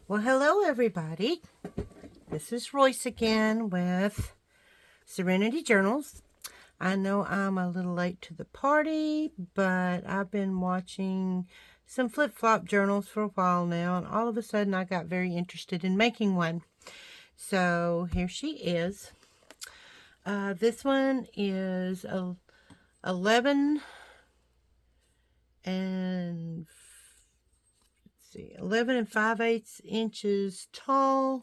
Well, hello everybody. This is Royce again with Serenity Journals. I know I'm a little late to the party, but I've been watching some flip-flop journals for a while now, and all of a sudden I got very interested in making one. So here she is. This one is 11 and 11 5/8 inches tall,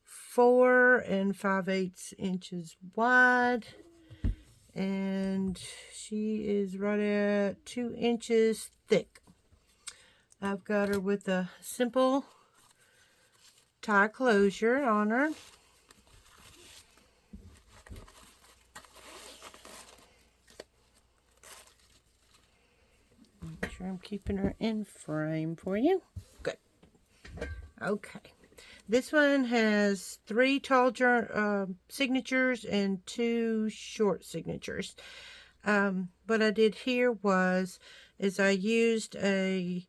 4 5/8 inches wide, and she is right at 2 inches thick. I've got her with a simple tie closure on her. Make sure I'm keeping her in frame for you. Good. Okay. This one has 3 tall signatures and 2 short signatures. What I did here is I used a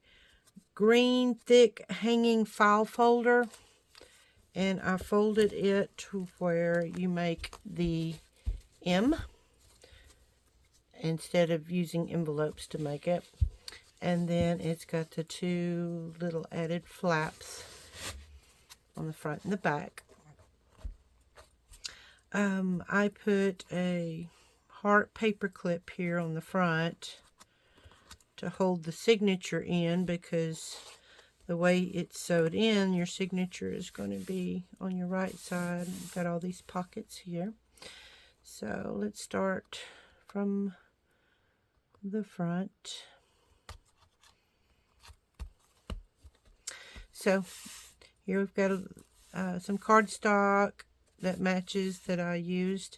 green thick hanging file folder, and I folded it to where you make the M instead of using envelopes to make it. And then it's got the 2 little added flaps on the front and the back. I put a heart paper clip here on the front to hold the signature in, because the way it's sewed in, your signature is going to be on your right side. You've got all these pockets here. So let's start from the front. So here we've got some cardstock that matches that I used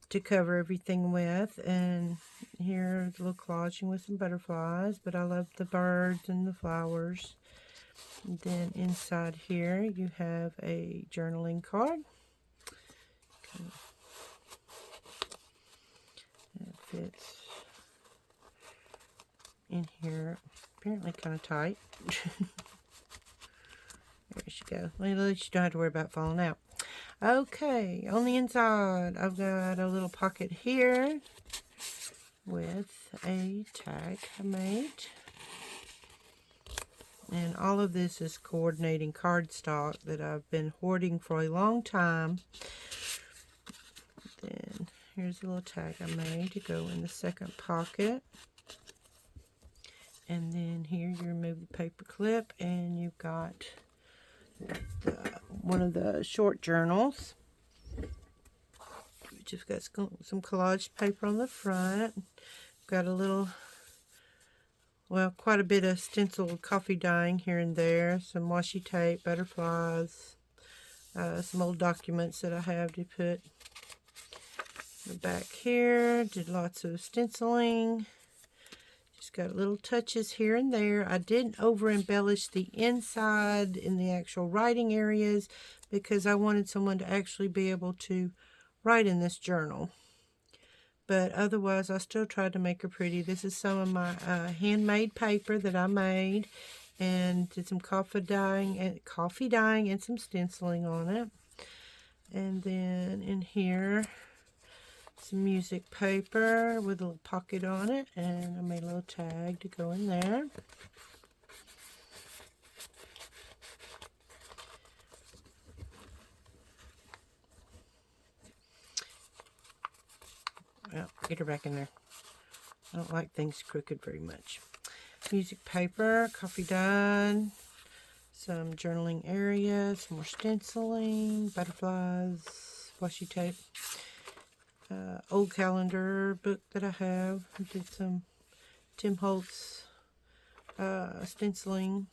to cover everything with, and here's a little collaging with some butterflies, but I love the birds and the flowers. And then inside here you have a journaling card. Okay. That fits in here, apparently kind of tight. There she goes. At least you don't have to worry about falling out. Okay, on the inside, I've got a little pocket here with a tag I made. And all of this is coordinating cardstock that I've been hoarding for a long time. Then here's a little tag I made to go in the second pocket. And then here you remove the paper clip, and you've got one of the short journals, which has got some collaged paper on the front. Got a little, well, quite a bit of stenciled coffee dyeing here and there, some washi tape, butterflies, some old documents that I have to put in the back here. Did lots of stenciling. Got little touches here and there. I didn't over embellish the inside in the actual writing areas, because I wanted someone to actually be able to write in this journal. But otherwise, I still tried to make her pretty. This is some of my handmade paper that I made, and did some coffee dyeing and some stenciling on it. And then in here, some music paper with a little pocket on it, and I made a little tag to go in there. Well, get her back in there. I don't like things crooked very much. Music paper, coffee dye, some journaling area, some more stenciling, butterflies, washi tape. Old calendar book that I have. I did some Tim Holtz stenciling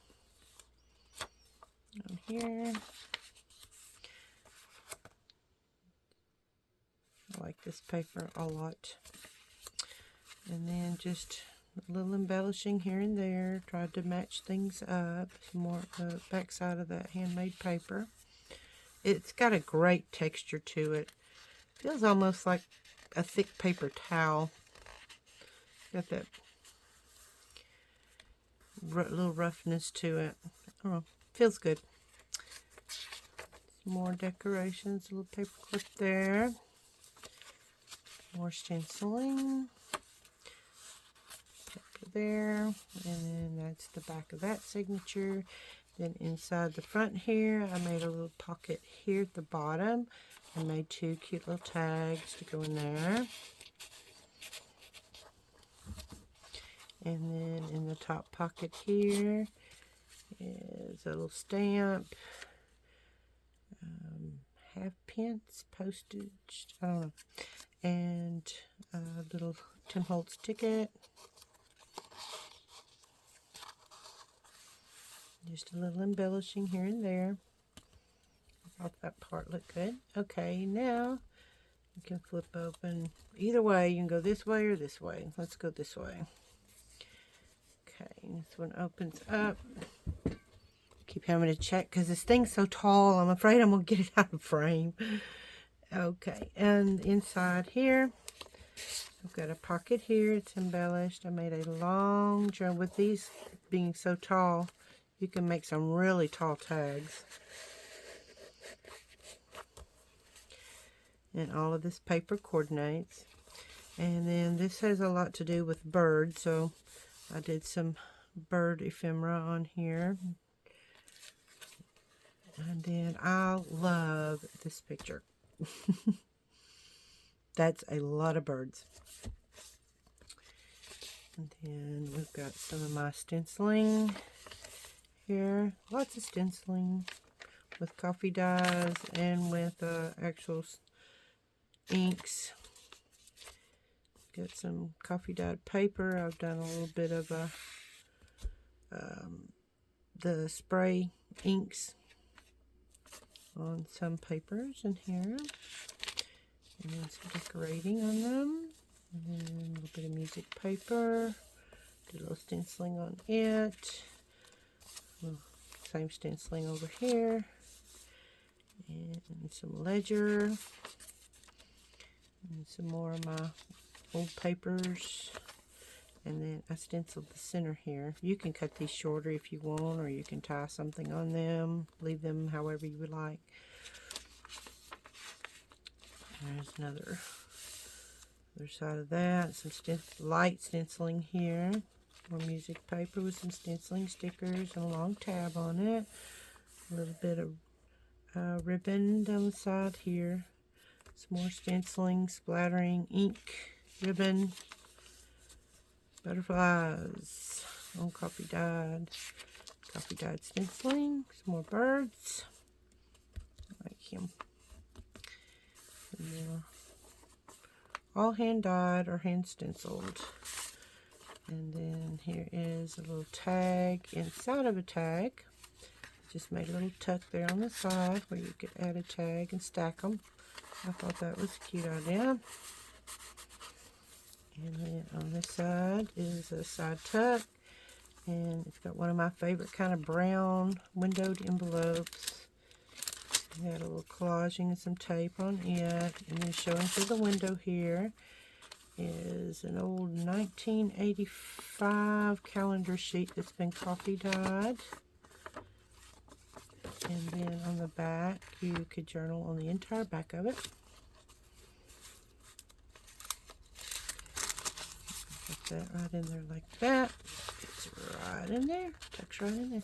on here. I like this paper a lot. And then just a little embellishing here and there. Tried to match things up. Some more back side of that handmade paper. It's got a great texture to it. Feels almost like a thick paper towel. Got that little roughness to it. Oh, Feels good. Some more decorations, a little paper clip there. More stenciling. Paper there. And then that's the back of that signature. Then inside the front here, I made a little pocket here at the bottom. I made 2 cute little tags to go in there. And then in the top pocket here is a little stamp, half pence, postage, I don't know, and a little Tim Holtz ticket. Just a little embellishing here and there. I thought that part looked good. Okay, now you can flip open. Either way, you can go this way or this way. Let's go this way. Okay, this one opens up. Keep having to check because this thing's so tall. I'm afraid I'm going to get it out of frame. Okay, and inside here, I've got a pocket here. It's embellished. I made a long journal. With these being so tall, you can make some really tall tags. And all of this paper coordinates. And then this has a lot to do with birds, so I did some bird ephemera on here. And then I love this picture. That's a lot of birds. And then we've got some of my stenciling here. Lots of stenciling with coffee dyes and with actual inks. Got some coffee dyed paper. I've done a little bit of the spray inks on some papers in here. And then some decorating on them. And then a little bit of music paper. Did a little stenciling on it. Same stenciling over here. And some ledger. And some more of my old papers. And then I stenciled the center here. You can cut these shorter if you want, or you can tie something on them. Leave them however you would like. There's another other side of that. Some light stenciling here. More music paper with some stenciling stickers and a long tab on it. A little bit of ribbon down the side here. Some more stenciling, splattering, ink, ribbon, butterflies, on coffee dyed stenciling, some more birds. I like him. And all hand dyed or hand stenciled. And then here is a little tag inside of a tag. Just made a little tuck there on the side where you could add a tag and stack them. I thought that was a cute idea. And then on this side is a side tuck. And it's got one of my favorite kind of brown windowed envelopes. Got a little collaging and some tape on it. And then showing through the window here is an old 1985 calendar sheet that's been coffee dyed. And then on the back, you could journal on the entire back of it. Put that right in there like that. It's right in there. Tucks right in there.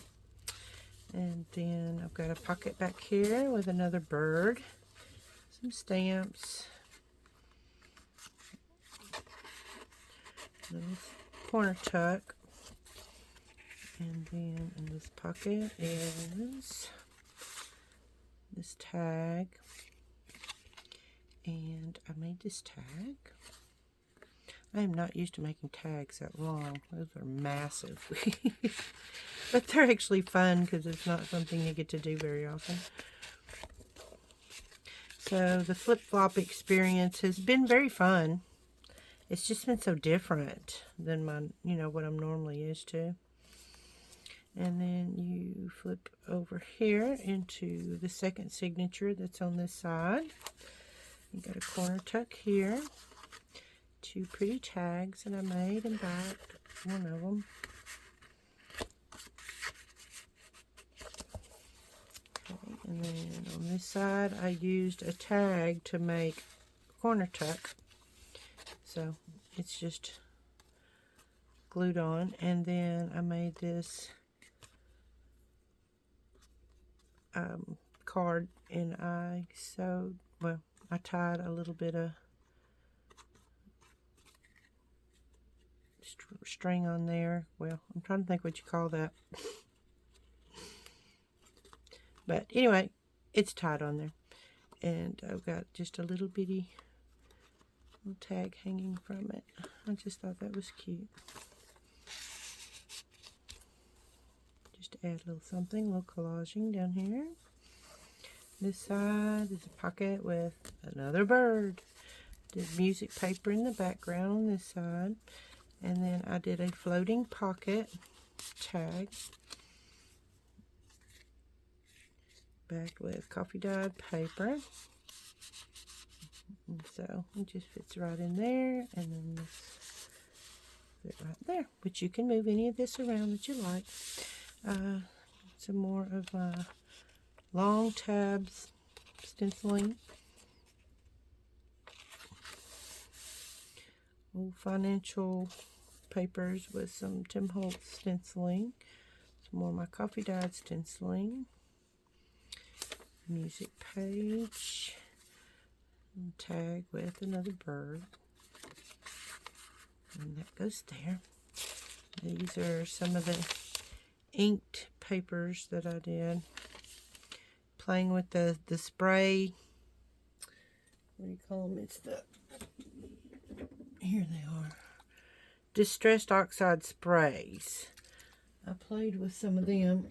And then I've got a pocket back here with another bird. Some stamps. Little corner tuck. And then in this pocket is this tag. And I made this tag. I am not used to making tags that long. Those are massive. But they're actually fun because it's not something you get to do very often. So the flip-flop experience has been very fun. It's just been so different than what I'm normally used to. And then you flip over here into the second signature that's on this side. You got a corner tuck here. 2 pretty tags that I made and back one of them. On this side, I used a tag to make corner tuck. So it's just glued on. And then I made this card, and I tied a little bit of string on there. Well, I'm trying to think what you call that. But anyway, it's tied on there. And I've got just a little bitty little tag hanging from it. I just thought that was cute. Just to add a little something, a little collaging down here. This side is a pocket with another bird. Did music paper in the background on this side. And then I did a floating pocket tag. Backed with coffee dyed paper. And so it just fits right in there. And then this fit right there. But you can move any of this around that you like. Some more of my long tabs stenciling. Old financial papers with some Tim Holtz stenciling. Some more of my coffee dyed stenciling. Music page. And tag with another bird. And that goes there. These are some of the inked papers that I did. Playing with the spray. What do you call them? It's the... Here they are. Distressed oxide sprays. I played with some of them.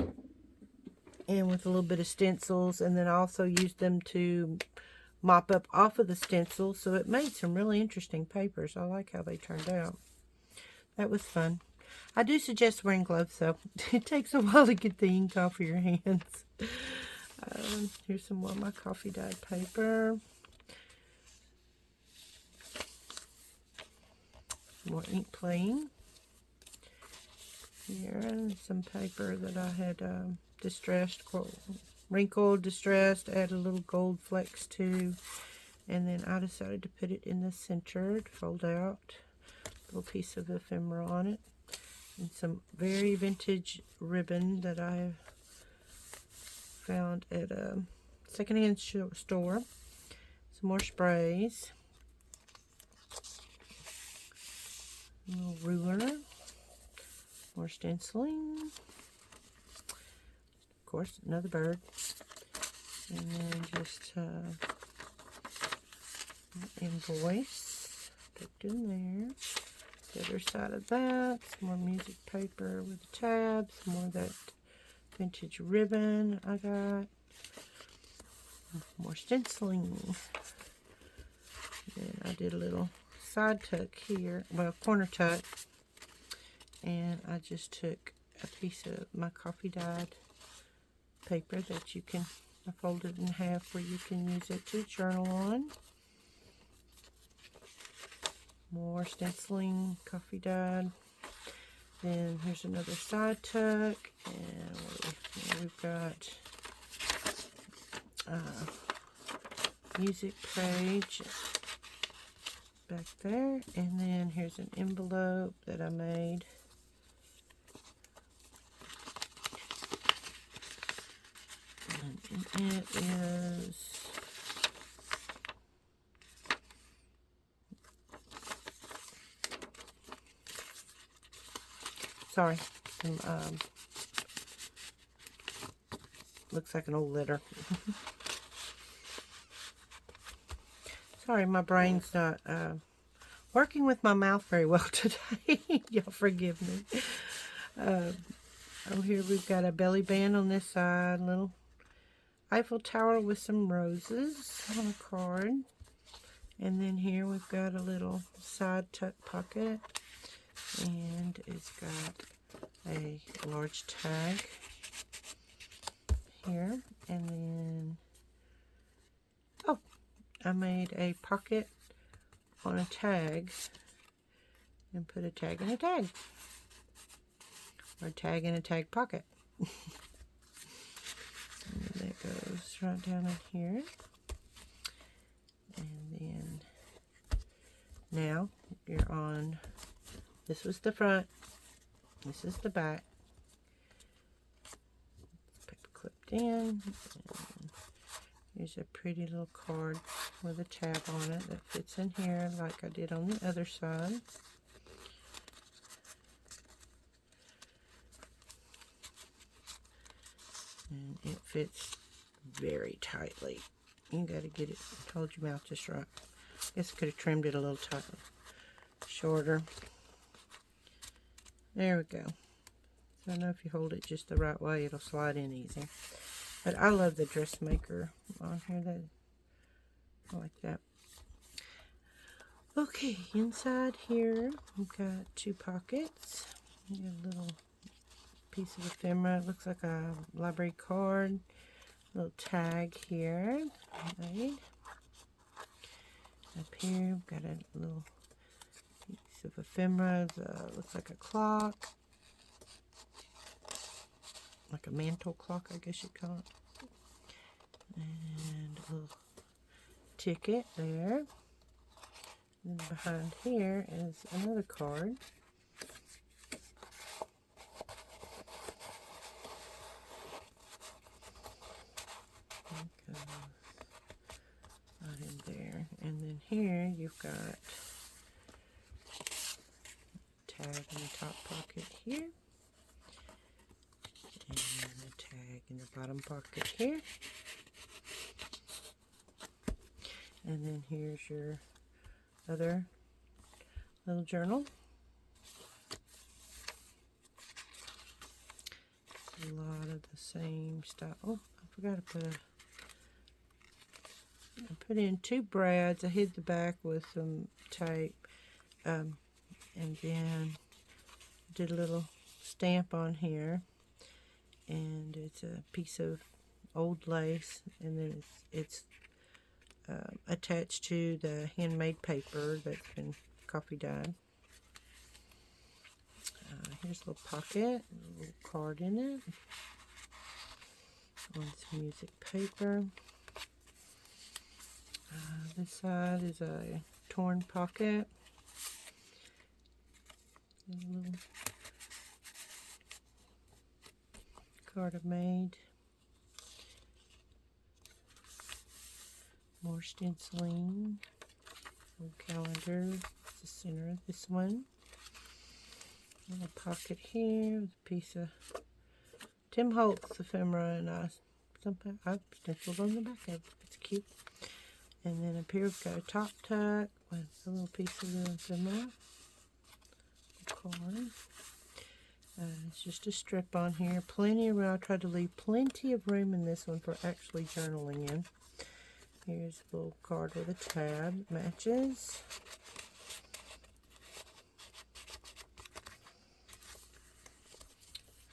And with a little bit of stencils. And then I also used them to mop up off of the stencil. So it made some really interesting papers. I like how they turned out. That was fun. I do suggest wearing gloves though. It takes a while to get the ink off of your hands. Here's some more of my coffee dyed paper. More ink playing. Here, and some paper that I had distressed, wrinkled, distressed, added a little gold flecks to. And then I decided to put it in the center to fold out. A little piece of ephemera on it. And some very vintage ribbon that I found at a secondhand store. Some more sprays. A little ruler. More stenciling. Of course, another bird. And then just invoice. Tucked in there. The other side of that, some more music paper with a tab, some more of that vintage ribbon I got, more stenciling. Then I did a little side tuck here, well, corner tuck, and I just took a piece of my coffee dyed paper that you can, I folded in half where you can use it to journal on. More stenciling, coffee dyed. Then here's another side tuck, and we've got music page back there, and then here's an envelope that I made. And it is sorry, looks like an old letter. Sorry, my brain's not working with my mouth very well today. Y'all forgive me. Oh, here we've got a belly band on this side, little Eiffel Tower with some roses on a card. And then here we've got a little side tuck pocket. And it's got a large tag here. And then, oh, I made a pocket on a tag and put a tag in a tag. Or a tag in a tag pocket. And that goes right down in here. And then now you're on, this was the front, this is the back. Paper clipped in. And here's a pretty little card with a tab on it that fits in here like I did on the other side. And it fits very tightly. You gotta get it, hold your mouth just right. Guess I could have trimmed it a little tighter, shorter. There we go. So I know if you hold it just the right way, it'll slide in easy. But I love the dressmaker on here. That I like that. Okay, inside here we've got 2 pockets. You got a little piece of ephemera. It looks like a library card. Little tag here. Right. Up here we've got a little piece of ephemera. Looks like a clock. Like a mantle clock, I guess you'd call it. And a little ticket there. And behind here is another card. Right in there. And then here you've got a tag in the top pocket here. And a tag in the bottom pocket here. And then here's your other little journal. A lot of the same stuff. Oh, I forgot to put in 2 brads. I hid the back with some tape. And then did a little stamp on here. And it's a piece of old lace, and then it's attached to the handmade paper that's been coffee dyed. Here's a little pocket, a little card in it, on some music paper. This side is a torn pocket. A little card I've made. More stenciling. Little calendar. It's the center of this one. A little pocket here with a piece of Tim Holtz ephemera, and I stenciled on the back of it. It's cute. And then up here we've got a top tuck with a little piece of the ephemera. Card. It's just a strip on here. Plenty of room. I tried to leave plenty of room in this one for actually journaling in. Here's a little card with a tab. Matches.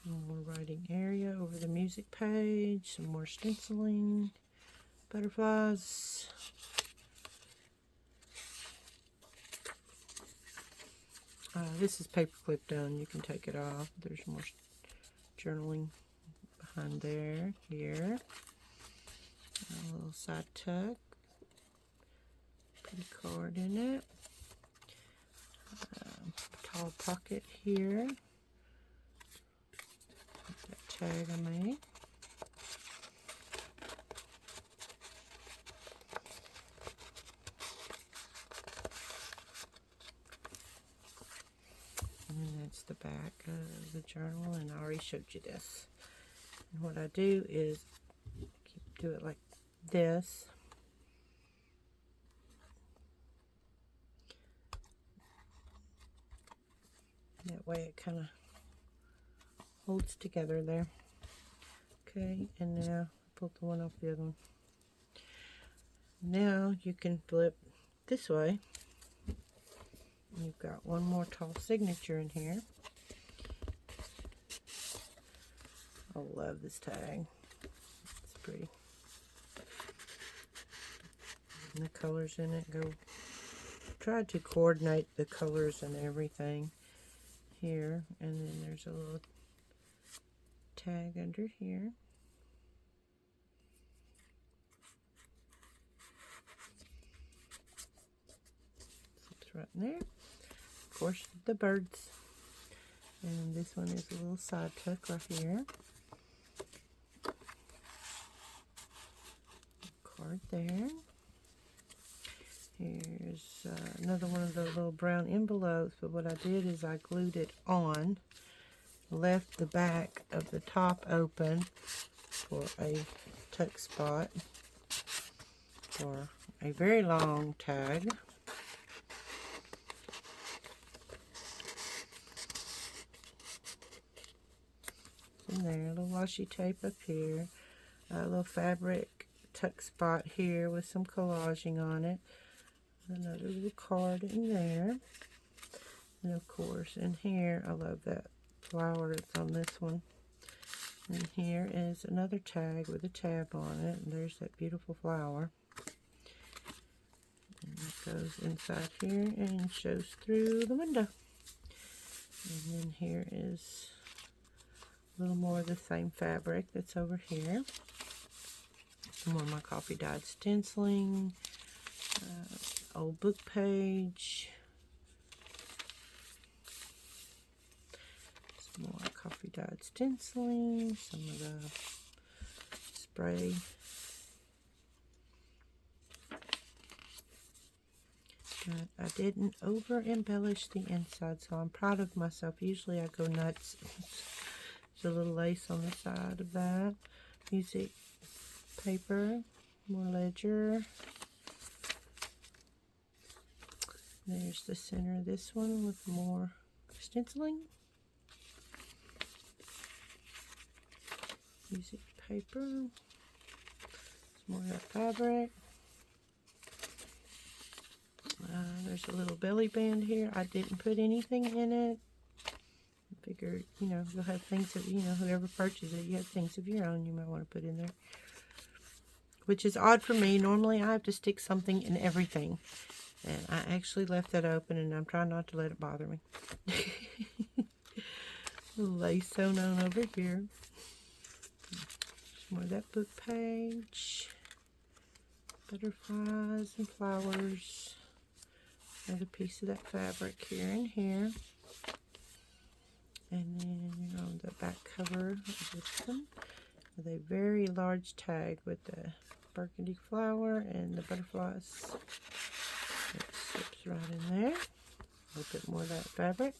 More writing area over the music page. Some more stenciling. Butterflies. This is paper clip done. You can take it off. There's more journaling behind there. Here. A little side tuck. Pretty card in it. Tall pocket here. That tag I made. And that's the back of the journal, and I already showed you this. And what I do is do it like this. That way it kind of holds together there. Okay, and now pull the one off the other one. Now you can flip this way. You've got one more tall signature in here. I love this tag. It's pretty. And the colors in it go. Tried to coordinate the colors and everything here. And then there's a little tag under here. right in there. Of course, the birds. And this one is a little side tuck right here. Card there. Here's another one of the little brown envelopes, but what I did is I glued it on, left the back of the top open for a tuck spot for a very long tag. In there, a little washi tape up here, a little fabric tuck spot here with some collaging on it. Another little card in there. And of course, in here, I love that flower that's on this one. And here is another tag with a tab on it. And there's that beautiful flower. And it goes inside here and shows through the window. And then here is a little more of the same fabric that's over here. Some more of my coffee dyed stenciling. Old book page. Some more coffee dyed stenciling. Some of the spray. But I didn't over embellish the inside, so I'm proud of myself. Usually I go nuts. There's a little lace on the side of that. Music paper. More ledger. There's the center of this one with more stenciling. Music paper. Some more of that fabric. There's a little belly band here. I didn't put anything in it. I figured, you know, you'll have things that, you know, whoever purchases it, you have things of your own you might want to put in there. Which is odd for me. Normally I have to stick something in everything. And I actually left that open, and I'm trying not to let it bother me. Little lace sewn on over here. More of that book page. Butterflies and flowers. Another piece of that fabric here and here. And then on the back cover of this one, with a very large tag with the burgundy flower and the butterflies. It slips right in there. A little bit more of that fabric.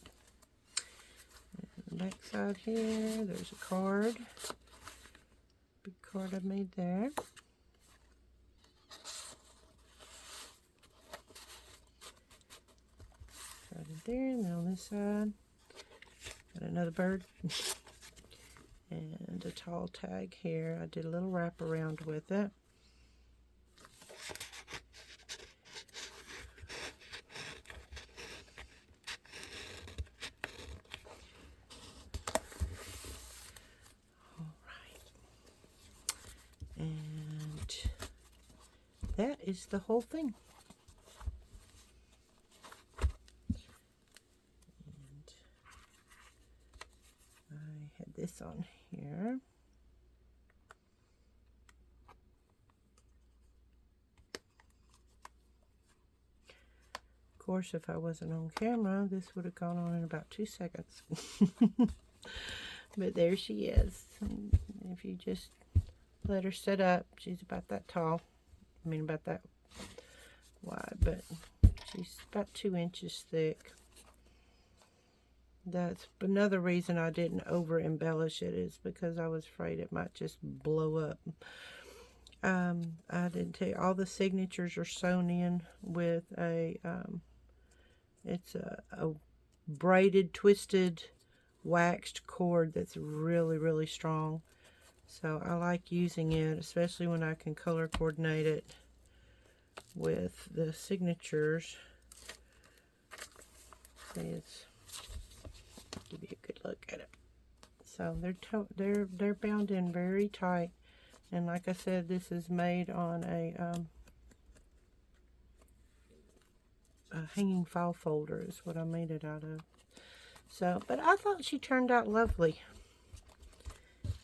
And the back side here, there's a card. Big card I made there. Right in there, and then on this side, got another bird. And a tall tag here. I did a little wrap around with it. That is the whole thing. And I had this on here. Of course, if I wasn't on camera, this would have gone on in about 2 seconds. But there she is. And if you just let her sit up, she's about that tall. I mean, about that wide, but she's about 2 inches thick. That's another reason I didn't over embellish it, is because I was afraid it might just blow up. I didn't tell you, all the signatures are sewn in with a, it's a braided, twisted, waxed cord that's really, really strong. So I like using it, especially when I can color coordinate it with the signatures. See, it's, give you a good look at it. So they're bound in very tight, and like I said, this is made on a hanging file folder is what I made it out of. So, but I thought she turned out lovely.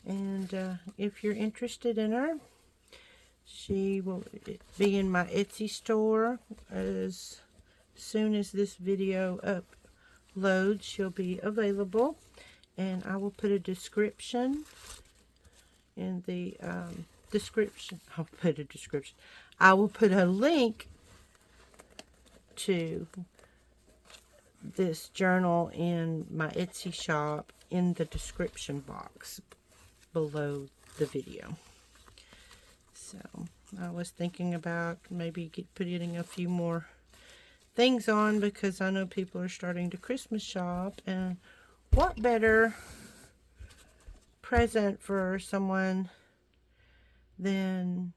And if you're interested in her, she will be in my Etsy store as soon as this video uploads, she'll be available. And I will put a description in the description. I will put a link to this journal in my Etsy shop in the description box below the video. So I was thinking about maybe putting a few more things on, because I know people are starting to Christmas shop, and what better present for someone than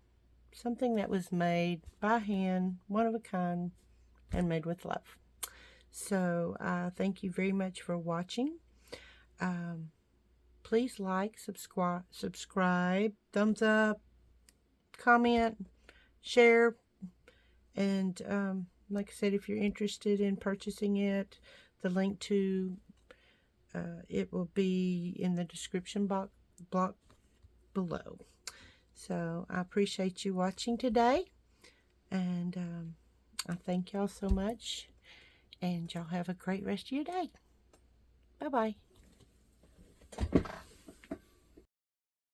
something that was made by hand, one of a kind, and made with love. So thank you very much for watching. Please like, subscribe, thumbs up, comment, share, and like I said, if you're interested in purchasing it, the link to it will be in the description block below. So I appreciate you watching today, and I thank y'all so much, and y'all have a great rest of your day. Bye-bye.